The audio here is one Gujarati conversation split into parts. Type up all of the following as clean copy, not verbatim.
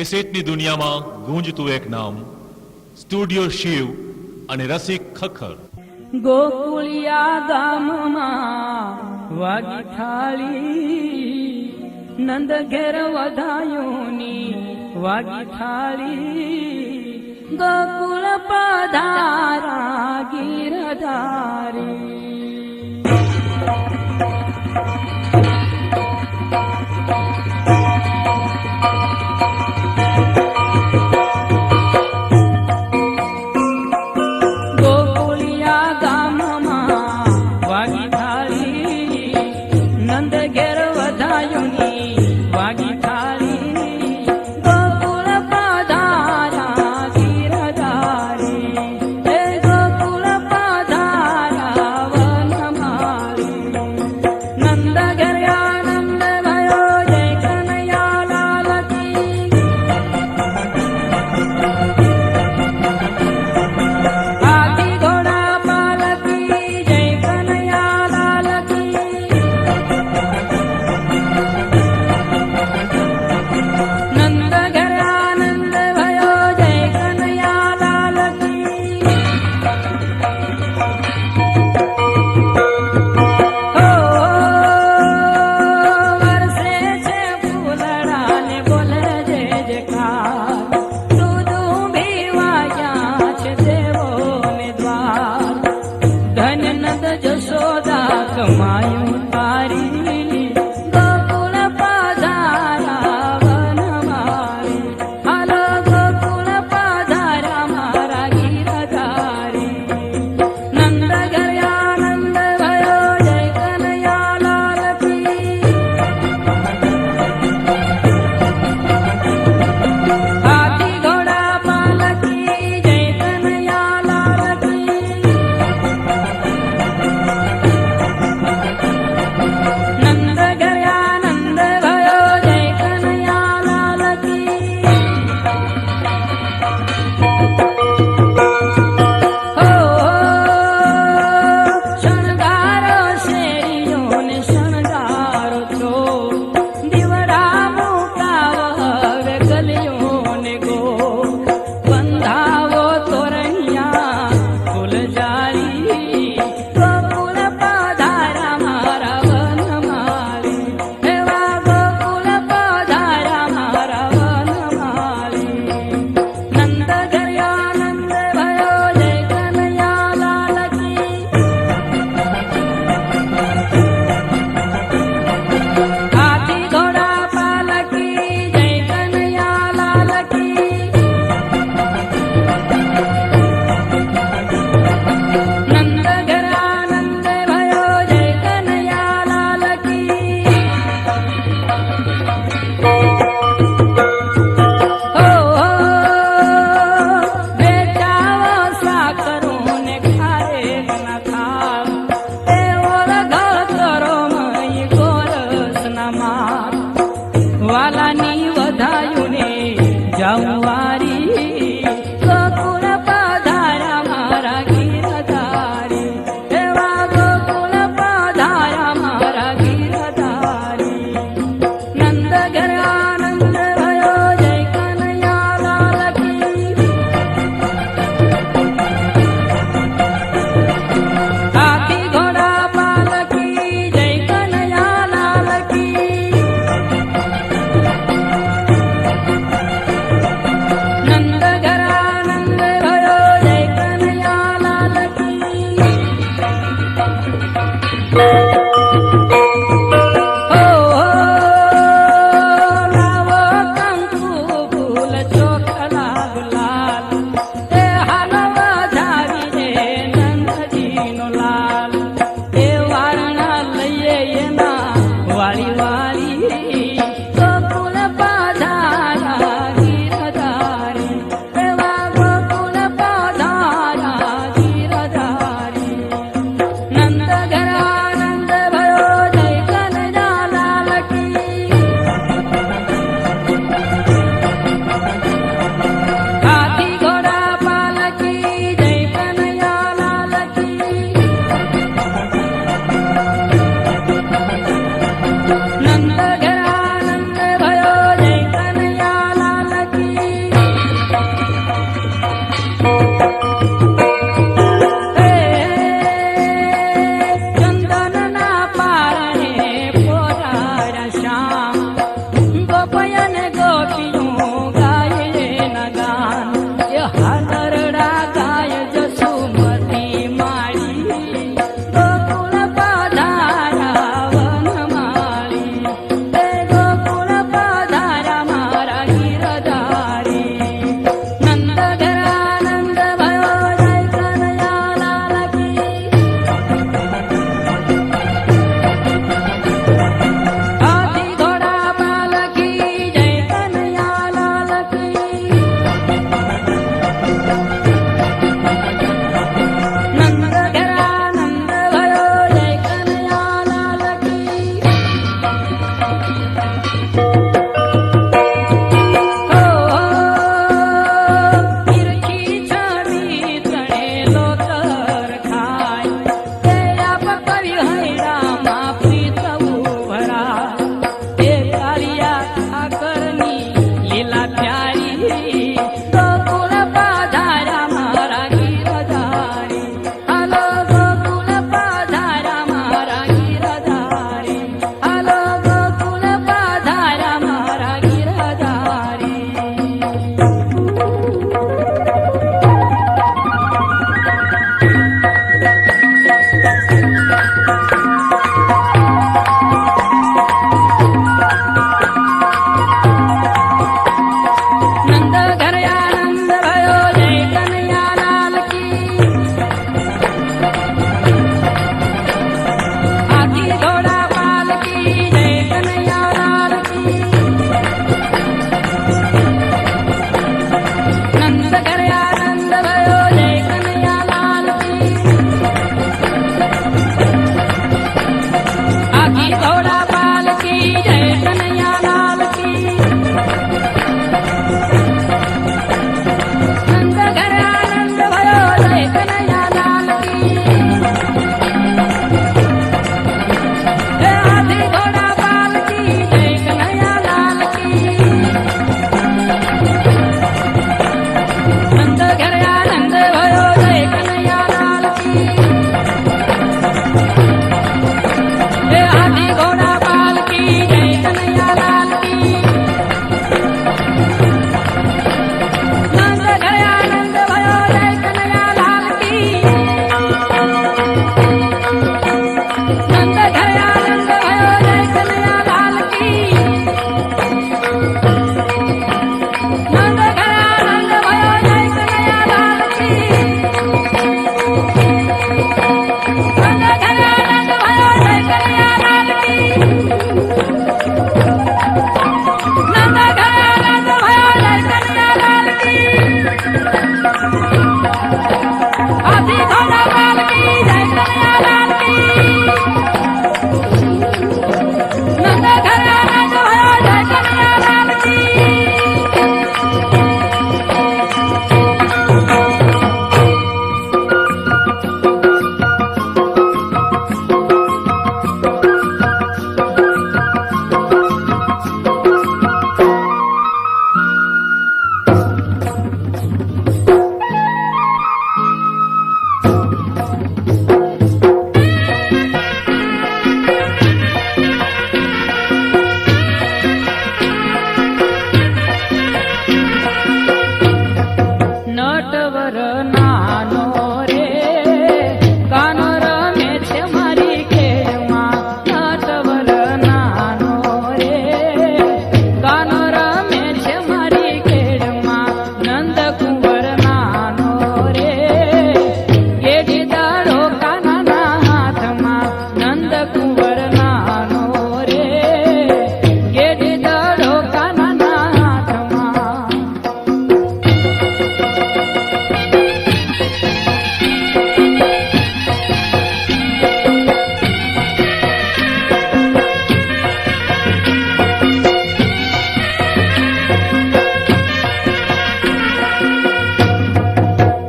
કેસેટની દુનિયામાં ગુંજતું એક નામ, સ્ટુડિયો શિવ અને રસિક ખખર. ગોકુળિયા ગામમાં વાગી થાળી, નંદ ઘેર વધાયોની વાગી થાળી, ગોકુળ પધારા ગીરધારી.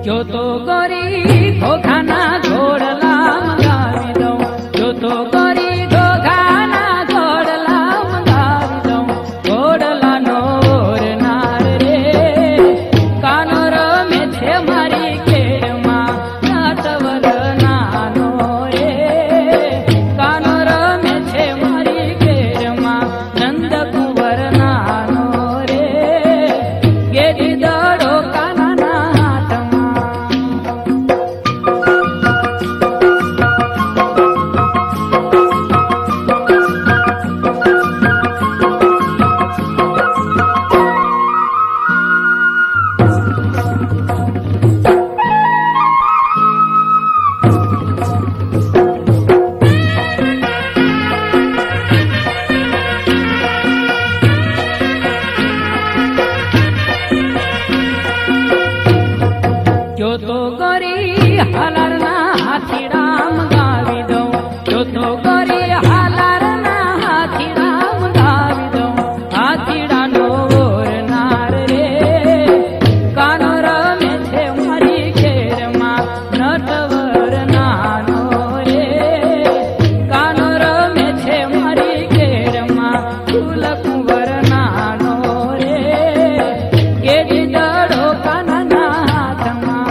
જો તો ગોરી ઘોઘાના ઘોડલા મંગાવી દઉં, જો તો ગોરી ઘોઘાના ઘોડલા મંગાવી દઉં. ઘોડલાનો ઓરનાર રે કાનો રમે છે મારી ખેડમાં, નટવર નાનો રે કાનો રમે છે મારી ખેડમાં, નંદકુંવર નાનો રે ગેડી દડો કાનાના હાથમાં. જો તો ગોરી હાલારના હાથીડા મંગાવી દઉં, જો તો ગોરી હાલારના હાથીડા મંગાવી દઉં. હાથીડાનો ઓરનાર રે કાનો રમે છે મારી ખેરમાં, નટવર નાનો રે કાનો રમે છે મારી ખેરમાં, ફૂલકુંવર નાનો રે ગેડી દડો કાનાના હાથમાં.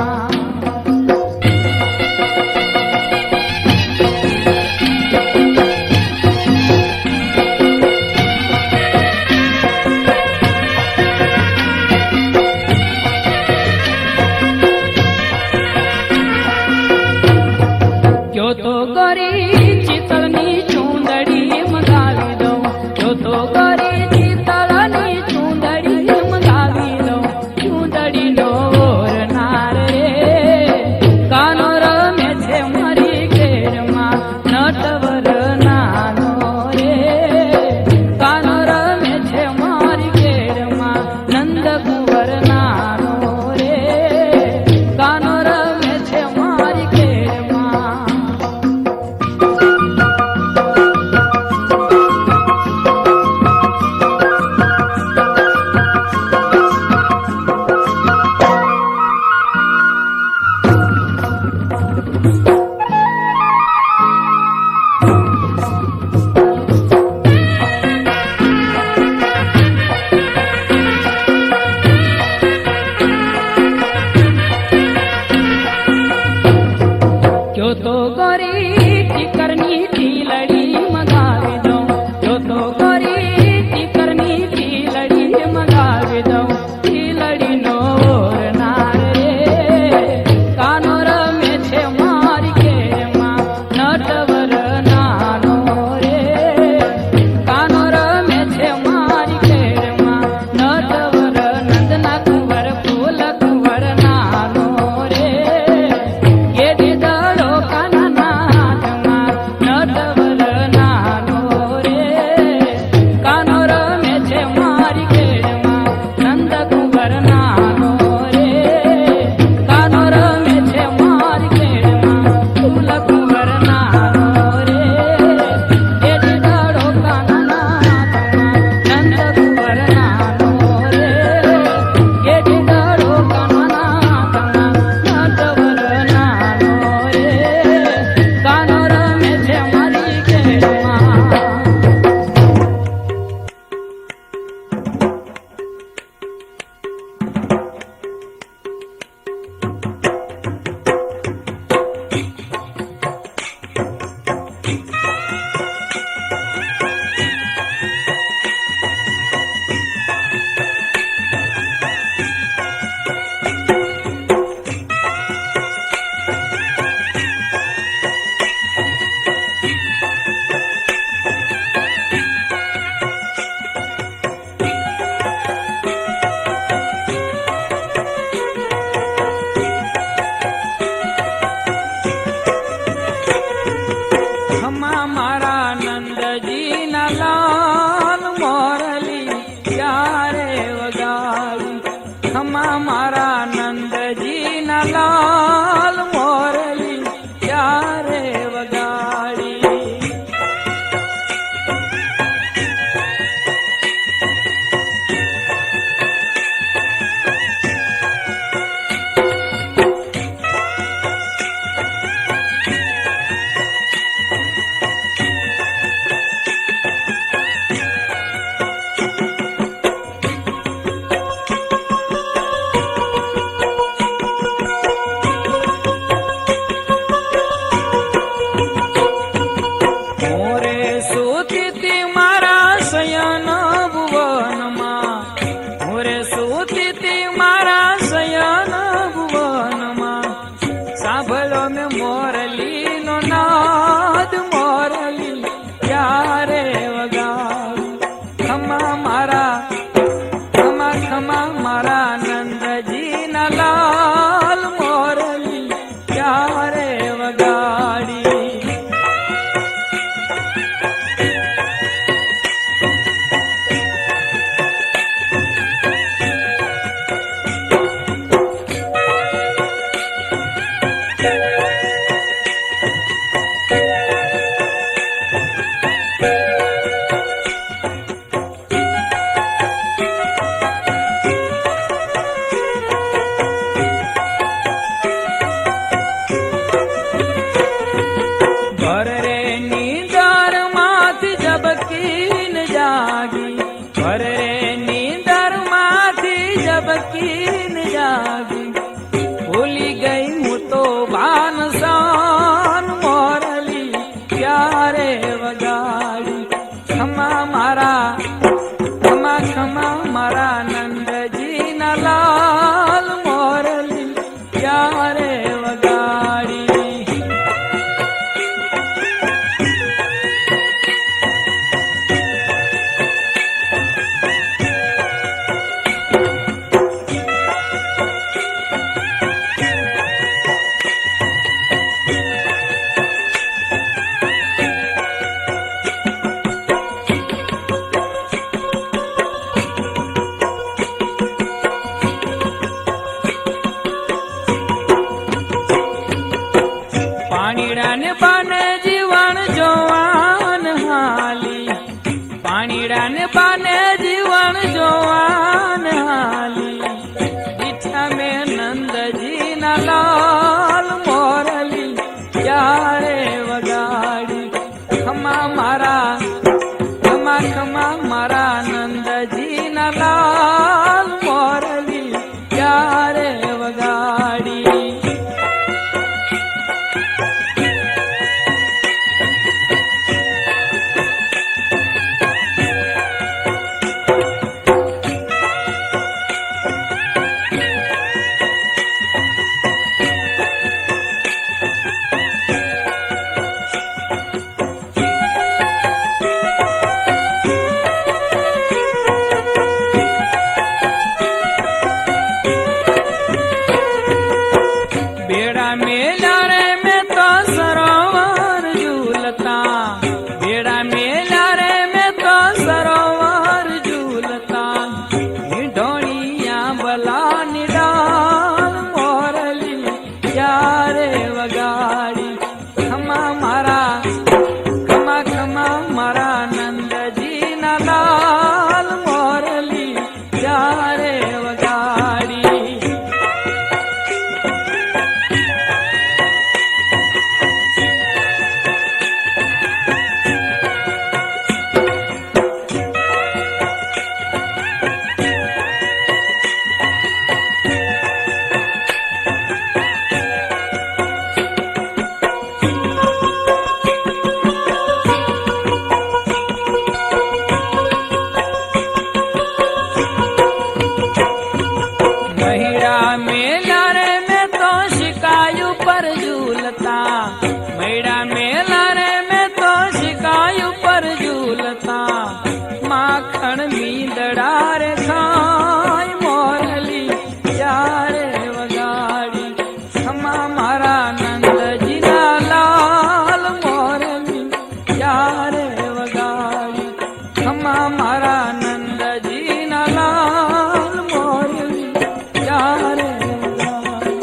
નંદજીના લાલ મોરલી ક્યારે વગાડી ખમા મારા ખમા ખમા મારા નંદજીના લાલ મોરલી ક્યારે વગાડી बेड़ा मेला रे में तो सरोवर झूलता बेड़ा मेला रे में तो सरोवर झूलता ढोलिया बला निडाल मोरली क्यारे वगाड़ी खमा मारा खमा खमा मारा नंदजी ना लाल मोरली क्यारे वगाड़ी महिरा मेला रे में तो शिकायु पर झूलता महिरा मेला रे में तो शिकायु पर झूलता माखण मींदड़ा रे खाय मोरली यारे वगाड़ी खमा मारा नंदजी ना लाल मोरली यारे वगाड़ी खमा मारा नंदजी ना लाल मोरली यारे वगाड़ी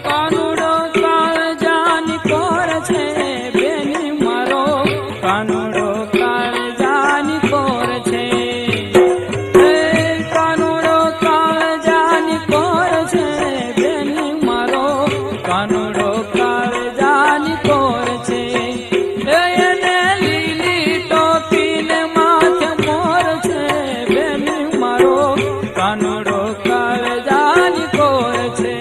કાનુડો કાળજાની કોર છે બેની મારો કાનુડો કાળજાની કોર છે હે કાનુડો કાળજાની કોર છે બેની મારો કાનુડો કાળજાની કોર છે એને લીલી ટોપીને માથે મોર છે બેની મારો કાનુડો કાળજાની કોર છે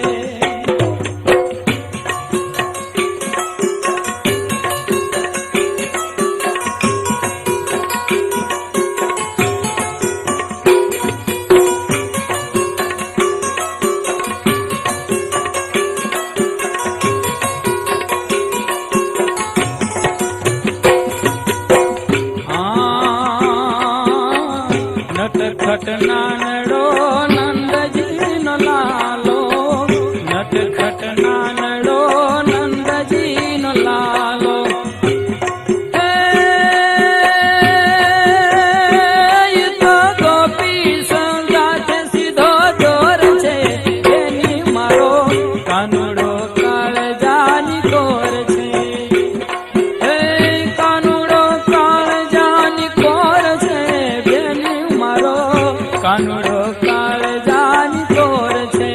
નટખટ નાનડો નંદજીનો લાલો નટખટ નાનડો નંદજીનો લાલો હે ઈ તો ગોપી સંગાથે સીધો દોર છે એની મારો કાનુડો કાળજાની કોર છે હે કાનુડો કાળજાની કોર છે બેની મારો કાનુડો કાળજાની કોર છે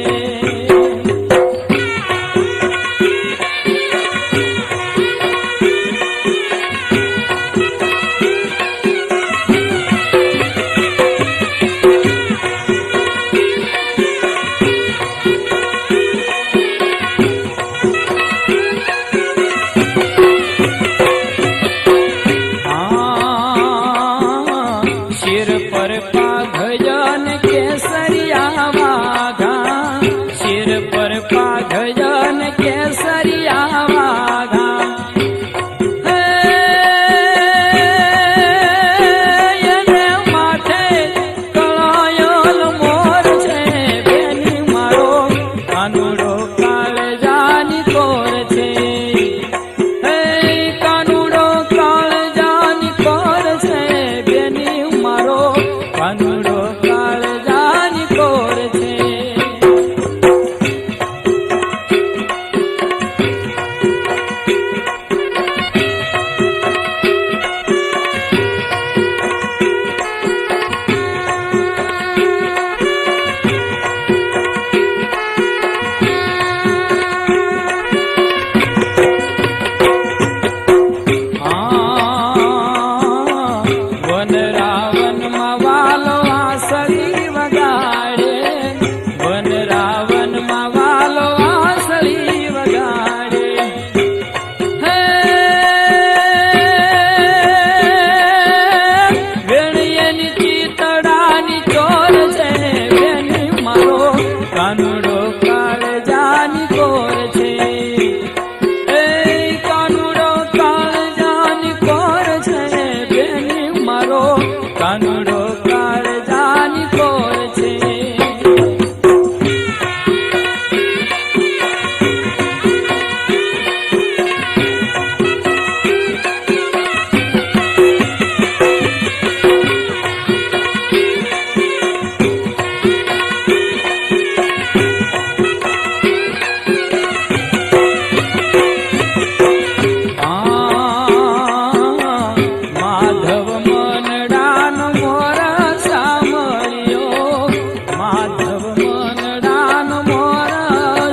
માધવ મનડાનો મોર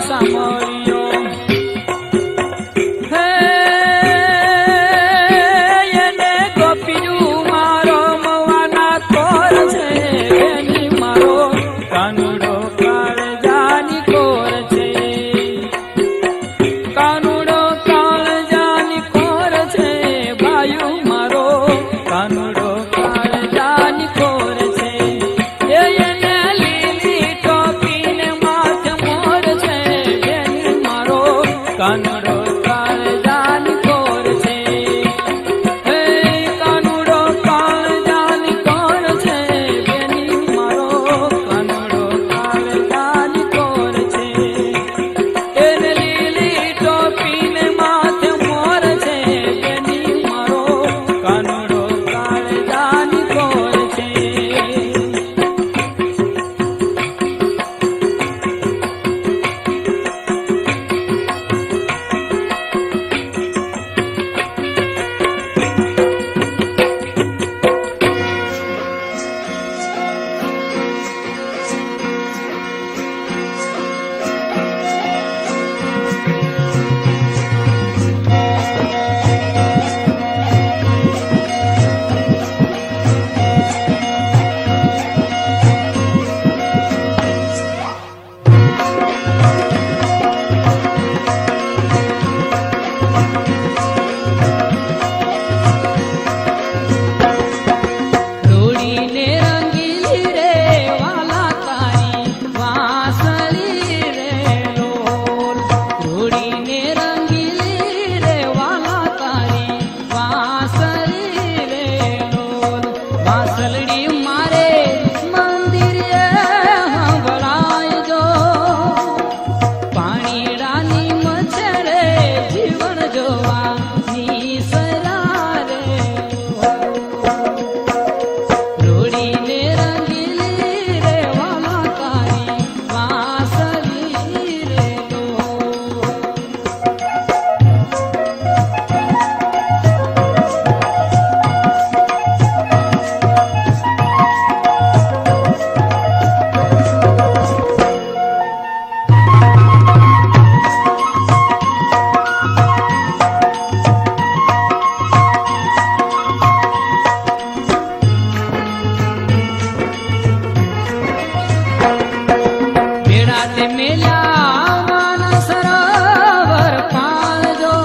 સાંભળ્યો હે એને ગોપીયું મારો મવાના તોર છે એની મારો કાનુડો કાળજાની કોર છે કાનુડો કાળજાની કોર છે ભાયું મારો કાનુડો કાળજાની કોર છે એને લીલી ટોપીને માથે મોર છે એની મારો કાનુડો કાળજાની કોર છે હે કાનુડો કાળજાની કોર છે એની મારો કાનુડો કાળજાની કોર છે એને લીલી ટોપીને માથે મોર છે એની મારો કાનુડો કાળજાની કોર છે રોડીને રંગીલી રે વાલા તારી વાંસળી રે લોલ રોડીને રંગીલી રે વાલા તારી વાંસળી રે લોલ વાંસળી મારે મંદિરે સંભળાયજો પાણીડાની મચ્છરે જીવન જોવા નિસરા રે રોડીને રંગીલી રે વાલા તારી વાંસળી રે લોલ મેળા તે મેલ્યા માનસ સરોવર પાળજો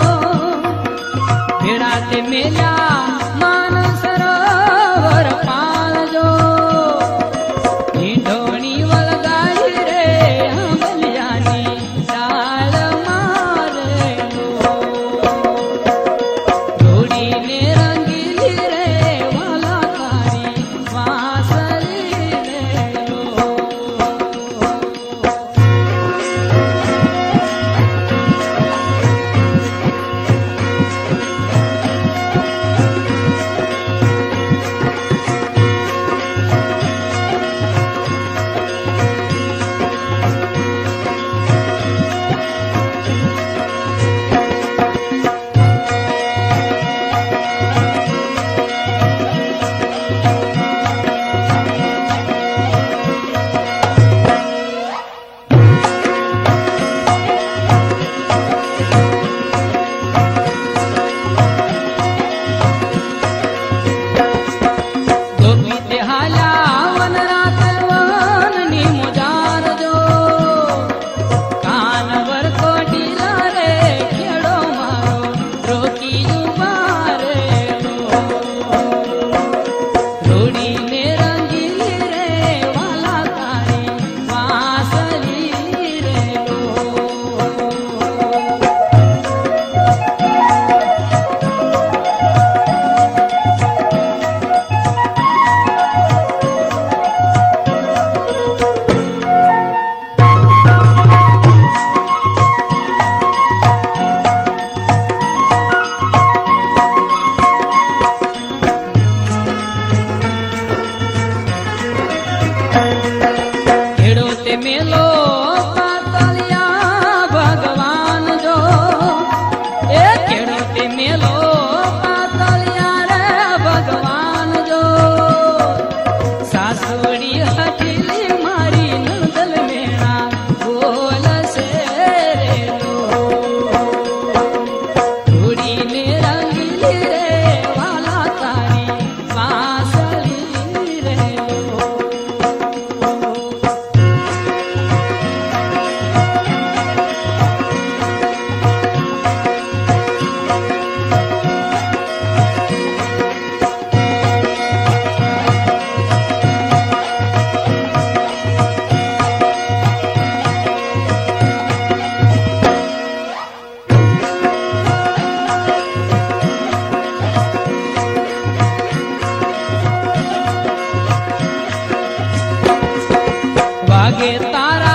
મેળા તે મેલ્યા માનસ સરોવર પાળજો ઢીંઢોણી વળગાઈ રે આંબલિયાની ડાળ મારે રોડીને રંગીલી રે વાલા તારી વાંસળી રે લોલ ગોપી તે હાલ્યા વન રાત વનની મોજારજો કાનવર કોટીલા રે ખેડો મારો રોકી ઉભા રે રોડીને રંગીલી રે વાલા તારી વાંસળી રે લોલ ખેડો તે મેલો પાતળિયા ભગવાન જો એ ખેડો તે મેલો પાતળિયા રે ભગવાન જો સાસુડી હઠીલી મારી વાગે તારા